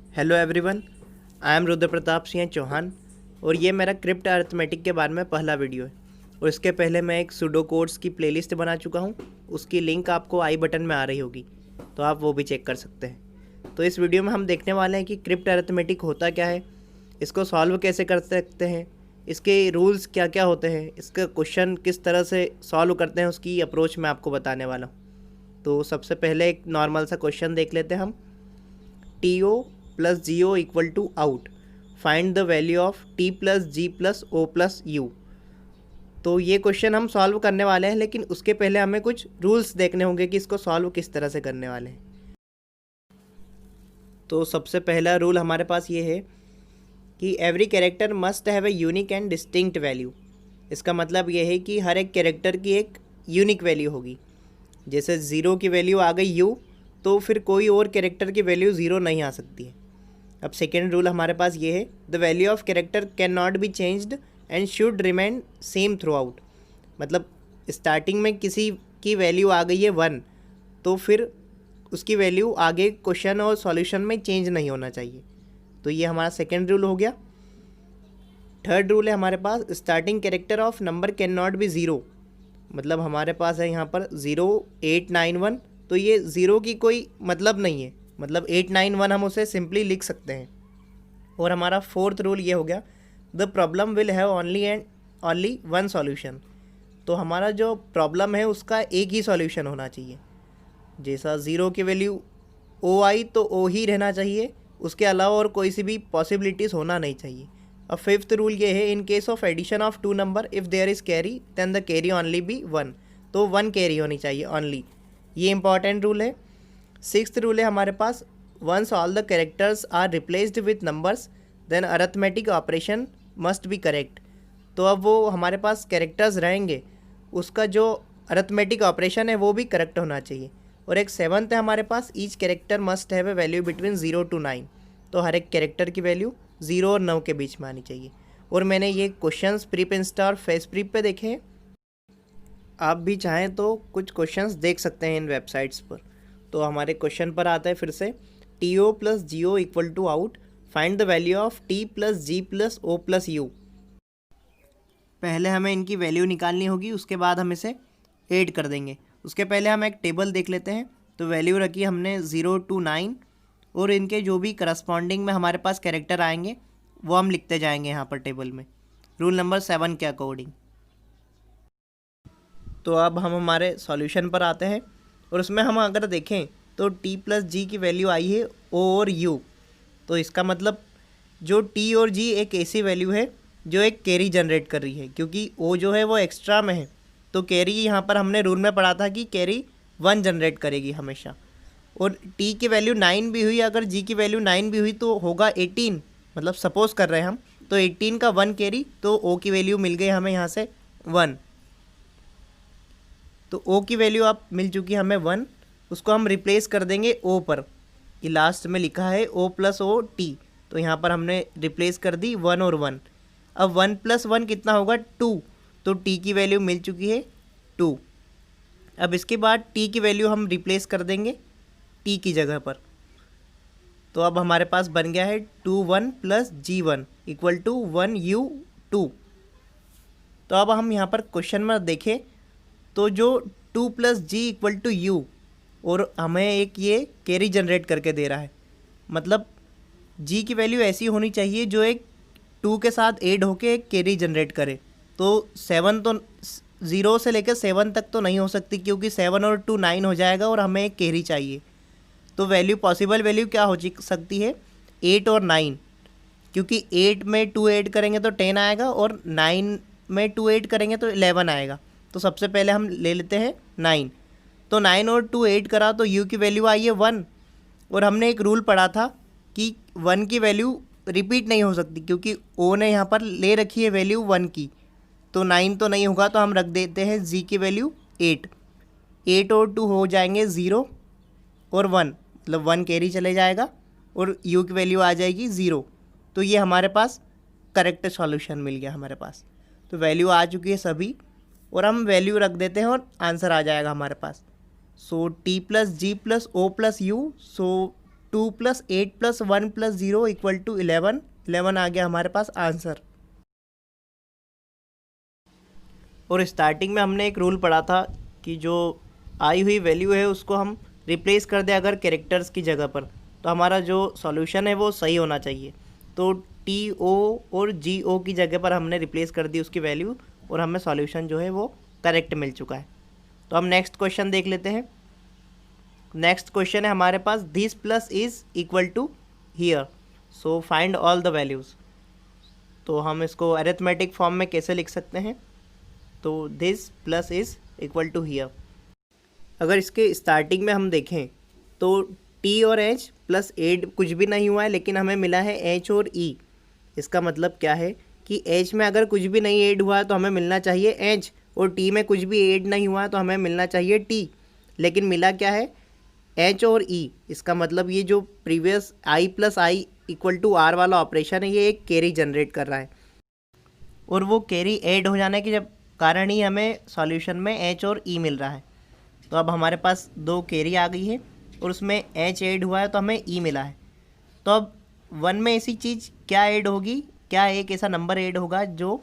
Hello everyone, I am Rudra Pratap Singh Chauhan और ये मेरा क्रिप्ट अरिथमेटिक के बारे में पहला वीडियो है। और इसके पहले मैं एक सूडो कोड्स की प्लेलिस्ट बना चुका हूँ, उसकी लिंक आपको आई बटन में आ रही होगी, तो आप वो भी चेक कर सकते हैं। तो इस वीडियो में हम देखने वाले हैं कि क्रिप्ट अरिथमेटिक होता क्या है, इसको सॉल्व कैसे कर सकते हैं, इसके रूल्स क्या क्या होते हैं, इसका क्वेश्चन किस तरह से सॉल्व करते हैं, उसकी अप्रोच मैं आपको बताने वाला हूँ। तो सबसे पहले एक नॉर्मल सा क्वेश्चन देख लेते हैं हम। TO plus GO equal to out, find the value of T plus G plus O plus U। तो ये क्वेश्चन हम सॉल्व करने वाले हैं, लेकिन उसके पहले हमें कुछ रूल्स देखने होंगे कि इसको सॉल्व किस तरह से करने वाले हैं। तो सबसे पहला रूल हमारे पास ये है कि every character must have a unique and distinct value. इसका मतलब ये है कि हर एक कैरेक्टर की एक यूनिक वैल्यू होगी। जैसे ज़ीरो की वैल्यू आ गई U, तो फिर कोई और कैरेक्टर की वैल्यू ज़ीरो नहीं आ सकती है। अब सेकेंड रूल हमारे पास ये है, the value of character can not be changed and should remain same through out. मतलब स्टार्टिंग में किसी की वैल्यू आ गई है 1, तो फिर उसकी वैल्यू आगे क्वेश्चन और सॉल्यूशन में चेंज नहीं होना चाहिए। तो ये हमारा सेकेंड रूल हो गया। थर्ड रूल है हमारे पास, starting character of number can not be zero. मतलब हमारे पास है यहाँ पर 0891, तो ये ज़ीरो की कोई मतलब नहीं है, मतलब 891 हम उसे सिंपली लिख सकते हैं। और हमारा फोर्थ रूल ये हो गया, the problem will have only one solution. तो हमारा जो प्रॉब्लम है उसका एक ही सॉल्यूशन होना चाहिए। जैसा ज़ीरो की वैल्यू O आई तो O ही रहना चाहिए, उसके अलावा और कोई सी भी पॉसिबिलिटीज़ होना नहीं चाहिए। अब फिफ्थ रूल ये है, in case of addition of two number if there is carry then the carry only be 1। तो 1 कैरी होनी चाहिए ओनली, ये इंपॉर्टेंट रूल है। सिक्स्थ रूल है हमारे पास, once all the characters are replaced with numbers then arithmetic operation must be correct. तो अब वो हमारे पास कैरेक्टर्स रहेंगे, उसका जो अरिथमेटिक ऑपरेशन है वो भी करेक्ट होना चाहिए। और एक सेवन्थ है हमारे पास, each character must have a value between 0 to 9। तो हर एक कैरेक्टर की वैल्यू 0 और 9 के बीच में आनी चाहिए। और मैंने ये क्वेश्चंस प्रीप इंस्टा और फेस प्रीप पे देखे हैं, आप भी चाहें तो कुछ क्वेश्चंस देख सकते हैं इन वेबसाइट्स पर। तो हमारे क्वेश्चन पर आता है फिर से, TO plus GO equal to out, find the value of T plus G plus O plus U। पहले हमें इनकी वैल्यू निकालनी होगी, उसके बाद हम इसे ऐड कर देंगे। उसके पहले हम एक टेबल देख लेते हैं। तो वैल्यू रखी हमने 0 to 9, और इनके जो भी करस्पॉन्डिंग में हमारे पास कैरेक्टर आएंगे वो हम लिखते जाएंगे यहाँ पर टेबल में, रूल नंबर 7 के अकॉर्डिंग। तो अब हम हमारे सॉल्यूशन पर आते हैं, और उसमें हम अगर देखें तो T प्लस G की वैल्यू आई है O और U। तो इसका मतलब जो T और G एक ऐसी वैल्यू है जो एक कैरी जनरेट कर रही है, क्योंकि O जो है वो एक्स्ट्रा में है। तो कैरी यहाँ पर हमने रूल में पढ़ा था कि कैरी 1 जनरेट करेगी हमेशा। और T की वैल्यू 9 भी हुई, अगर G की वैल्यू 9 भी हुई तो होगा 18। मतलब सपोज कर रहे हैं हम, तो 18 का 1 कैरी, तो O की वैल्यू मिल गई हमें यहाँ से 1। तो O की वैल्यू आप मिल चुकी है हमें 1, उसको हम रिप्लेस कर देंगे O पर। ये लास्ट में लिखा है O प्लस O T, तो यहाँ पर हमने रिप्लेस कर दी 1 और 1। अब 1 प्लस 1 कितना होगा 2, तो T की वैल्यू मिल चुकी है 2। अब इसके बाद T की वैल्यू हम रिप्लेस कर देंगे T की जगह पर। तो अब हमारे पास बन गया है 2 1 plus G1 equal to 1U2। तो अब हम यहाँ पर क्वेश्चन में देखें तो जो 2 plus G equal to U, और हमें एक ये कैरी जनरेट करके दे रहा है। मतलब G की वैल्यू ऐसी होनी चाहिए जो एक 2 के साथ ऐड होके एक कैरी जनरेट करे। तो 7 तो 0 से लेकर 7 तक तो नहीं हो सकती, क्योंकि 7 और 2 9 हो जाएगा, और हमें एक कैरी चाहिए। तो वैल्यू पॉसिबल वैल्यू क्या हो सकती है 8 और 9, क्योंकि 8 में 2 ऐड करेंगे तो 10 आएगा, और 9 में 2 ऐड करेंगे तो 11 आएगा। तो सबसे पहले हम ले लेते हैं 9। तो 9 और 2 ऐड करा तो U की वैल्यू आई है 1। और हमने एक रूल पढ़ा था कि 1 की वैल्यू रिपीट नहीं हो सकती, क्योंकि O ने यहाँ पर ले रखी है वैल्यू 1 की। तो 9 तो नहीं होगा, तो हम रख देते हैं G की वैल्यू 8। 8 और 2 हो जाएंगे 0 और 1, मतलब 1 कैरी चले जाएगा, और U की वैल्यू आ जाएगी 0। तो ये हमारे पास करेक्ट सॉल्यूशन मिल गया हमारे पास। तो वैल्यू आ चुकी है सभी, और हम वैल्यू रख देते हैं और आंसर आ जाएगा हमारे पास। सो T plus G plus O plus U, सो 2+8+1+0 = 11। 11 आ गया हमारे पास आंसर। और स्टार्टिंग में हमने एक रूल पढ़ा था कि जो आई हुई वैल्यू है उसको हम रिप्लेस कर दें अगर कैरेक्टर्स की जगह पर, तो हमारा जो सॉल्यूशन है वो सही होना चाहिए। तो टी ओ और जी ओ की जगह पर हमने रिप्लेस कर दी उसकी वैल्यू, और हमें सॉल्यूशन जो है वो करेक्ट मिल चुका है। तो हम नेक्स्ट क्वेश्चन देख लेते हैं। नेक्स्ट क्वेश्चन है हमारे पास, this plus is equal to here, so find all the values. तो हम इसको अरिथमेटिक फॉर्म में कैसे लिख सकते हैं? तो this plus is equal to here. अगर इसके स्टार्टिंग में हम देखें तो टी और एच प्लस एड कुछ भी नहीं हुआ है, लेकिन हमें मिला है एच और ई। इसका मतलब क्या है कि एच में अगर कुछ भी नहीं ऐड हुआ है तो हमें मिलना चाहिए एच, और टी में कुछ भी ऐड नहीं हुआ है तो हमें मिलना चाहिए टी। लेकिन मिला क्या है? एच और ई। इसका मतलब ये जो previous I plus I equal to R वाला ऑपरेशन है, ये एक कैरी जनरेट कर रहा है, और वो कैरी ऐड हो जाने के जब कारण ही हमें सॉल्यूशन में एच और ई मिल रहा है। तो अब हमारे पास दो कैरी आ गई है और उसमें एच ऐड हुआ है तो हमें ई मिला है। तो अब वन में ऐसी चीज़ क्या ऐड होगी, क्या एक ऐसा नंबर ऐड होगा जो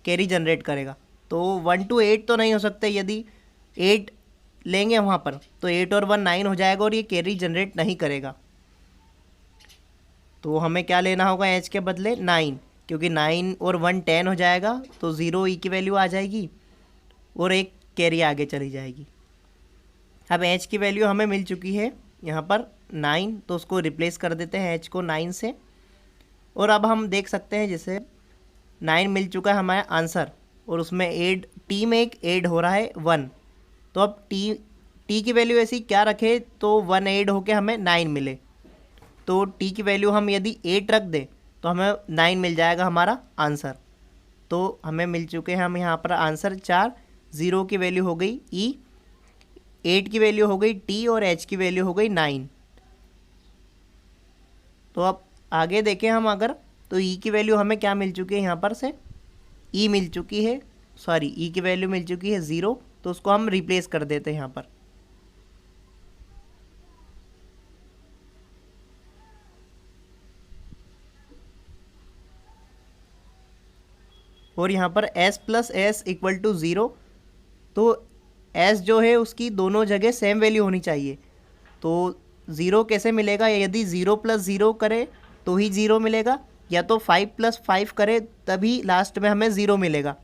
कैरी जनरेट करेगा? तो 1 to 8 तो नहीं हो सकते, यदि 8 लेंगे वहाँ पर तो 8 और 1 9 हो जाएगा और ये कैरी जनरेट नहीं करेगा। तो हमें क्या लेना होगा एच के बदले? 9, क्योंकि 9 और 1 10 हो जाएगा, तो 0 ई की वैल्यू आ जाएगी और एक कैरी आगे चली जाएगी। अब एच की वैल्यू हमें मिल चुकी है यहाँ पर 9, तो उसको रिप्लेस कर देते हैं एच को 9 से। और अब हम देख सकते हैं जैसे 9 मिल चुका है हमारा आंसर, और उसमें ऐड टी में एक ऐड हो रहा है 1। तो अब टी की वैल्यू ऐसी क्या रखे तो 1 ऐड होके हमें 9 मिले। तो टी की वैल्यू हम यदि 8 रख दें तो हमें 9 मिल जाएगा हमारा आंसर। तो हमें मिल चुके हैं हम यहाँ पर आंसर 4। 0 की वैल्यू हो गई ई, 8 की वैल्यू हो गई टी, और एच की वैल्यू हो गई 9। तो अब आगे देखें हम अगर, तो ई की वैल्यू हमें क्या मिल चुकी है यहाँ पर से? ई मिल चुकी है, सॉरी ई की वैल्यू मिल चुकी है 0, तो उसको हम रिप्लेस कर देते हैं यहाँ पर। और यहाँ पर s plus S equal to 0, तो s जो है उसकी दोनों जगह सेम वैल्यू होनी चाहिए। तो 0 कैसे मिलेगा? यदि 0 + 0 करे तो ही 0 मिलेगा, या तो 5 + 5 करे तभी लास्ट में हमें 0 मिलेगा।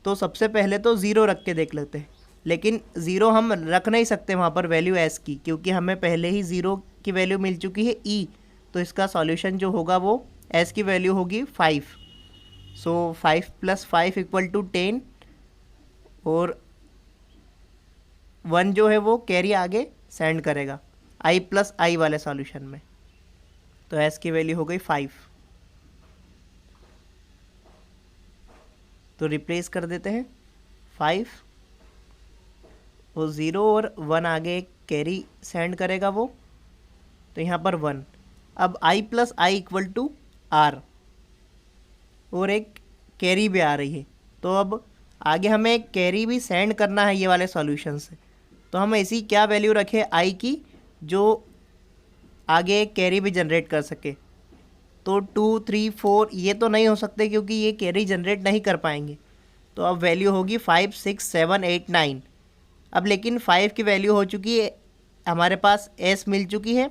तो सबसे पहले तो 0 रख के देख लेते हैं, लेकिन 0 हम रख नहीं सकते वहाँ पर वैल्यू s की, क्योंकि हमें पहले ही 0 की वैल्यू मिल चुकी है e। तो इसका सॉल्यूशन जो होगा वो s की वैल्यू होगी 5। सो 5 + 5 = 10, और 1 जो है वो कैरी आगे सेंड करेगा i + i वाले सॉल्यूशन में। तो s की वैल्यू हो गई 5। तो रिप्लेस कर देते हैं 5 और 0 और 1 आगे कैरी सेंड करेगा वो, तो यहाँ पर 1। अब i + i = r, और एक कैरी भी आ रही है। तो अब आगे हमें एक कैरी भी सेंड करना है ये वाले सॉल्यूशन से। तो हम ऐसी क्या वैल्यू रखें i की जो आगे एक कैरी भी जनरेट कर सके? तो 2 3 4 ये तो नहीं हो सकते, क्योंकि ये कैरी जनरेट नहीं कर पाएंगे। तो अब वैल्यू होगी 5 6 7 8 9। अब लेकिन 5 की वैल्यू हो चुकी है हमारे पास, s मिल चुकी है,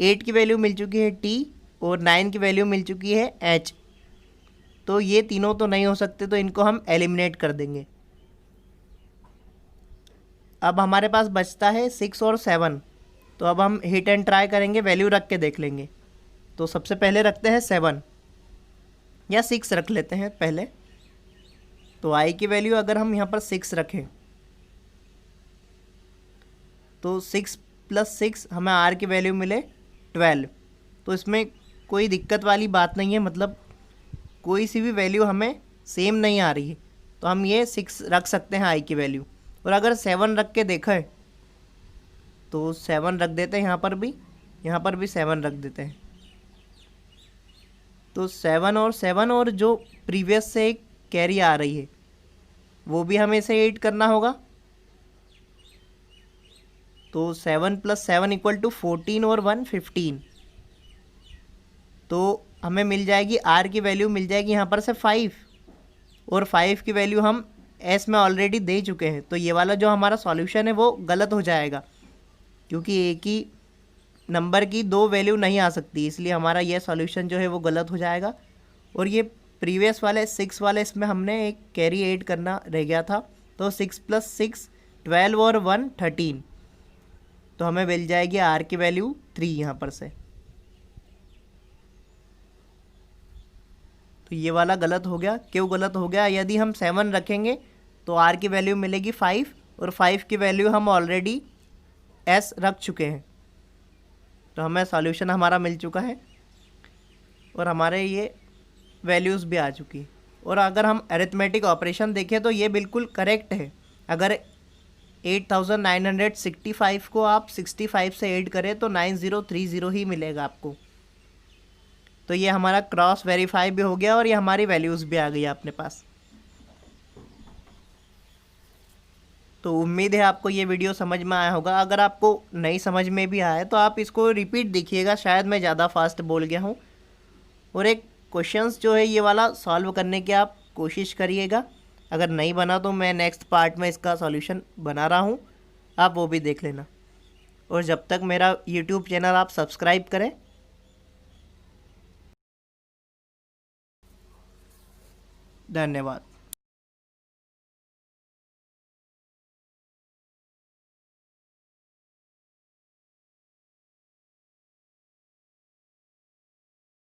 8 की वैल्यू मिल चुकी है t, और 9 की वैल्यू मिल चुकी है h। तो ये तीनों तो नहीं हो सकते, तो इनको हम एलिमिनेट कर देंगे। अब हमारे पास बचता है 6 और 7। तो अब हम हिट एंड ट्राई करेंगे, वैल्यू रख के देख लेंगे। तो सबसे पहले रखते हैं 7 या 6 रख लेते हैं पहले। तो i की वैल्यू अगर हम यहाँ पर 6 रखें तो 6 + 6 हमें r की वैल्यू मिले 12। तो इसमें कोई दिक्कत वाली बात नहीं है, मतलब कोई सी भी वैल्यू हमें सेम नहीं आ रही है, तो हम ये 6 रख सकते हैं i की वैल्यू। और अगर 7 रख के देखें तो 7 रख देते हैं, यहाँ पर भी 7 रख देते हैं। तो 7 और 7, और जो प्रीवियस से एक कैरी आ रही है वो भी हमें इसे ऐड करना होगा। तो 7+7 = 14 और 1 15। तो हमें मिल जाएगी आर की वैल्यू मिल जाएगी यहाँ पर से 5, और 5 की वैल्यू हम एस में ऑलरेडी दे चुके हैं। तो ये वाला जो हमारा सॉल्यूशन है वो गलत हो जाएगा, क्योंकि एक ही नंबर की दो वैल्यू नहीं आ सकती, इसलिए हमारा ये सॉल्यूशन जो है वो गलत हो जाएगा। और ये प्रीवियस वाले 6 वाले इसमें हमने एक कैरी ऐड करना रह गया था, तो 6+6 12 और 1 13। तो हमें मिल जाएगी आर की वैल्यू 3 यहाँ पर से। तो ये वाला गलत हो गया। क्यों गलत हो गया? यदि हम 7 रखेंगे तो आर की वैल्यू मिलेगी 5, और 5 की वैल्यू हम ऑलरेडी एस रख चुके हैं। तो हमें सॉल्यूशन हमारा मिल चुका है और हमारे ये वैल्यूज़ भी आ चुकी। और अगर हम अरिथमेटिक ऑपरेशन देखें तो ये बिल्कुल करेक्ट है। अगर 8965 को आप 65 से ऐड करें तो 9030 ही मिलेगा आपको। तो ये हमारा क्रॉस वेरीफाई भी हो गया और ये हमारी वैल्यूज़ भी आ गई अपने पास। तो उम्मीद है आपको ये वीडियो समझ में आया होगा। अगर आपको नहीं समझ में भी आया तो आप इसको रिपीट देखिएगा, शायद मैं ज़्यादा फास्ट बोल गया हूँ। और एक क्वेश्चंस जो है ये वाला सॉल्व करने की आप कोशिश करिएगा। अगर नहीं बना तो मैं नेक्स्ट पार्ट में इसका सॉल्यूशन बना रहा हूँ, आप वो भी देख लेना। और जब तक मेरा यूट्यूब चैनल आप सब्सक्राइब करें। धन्यवाद।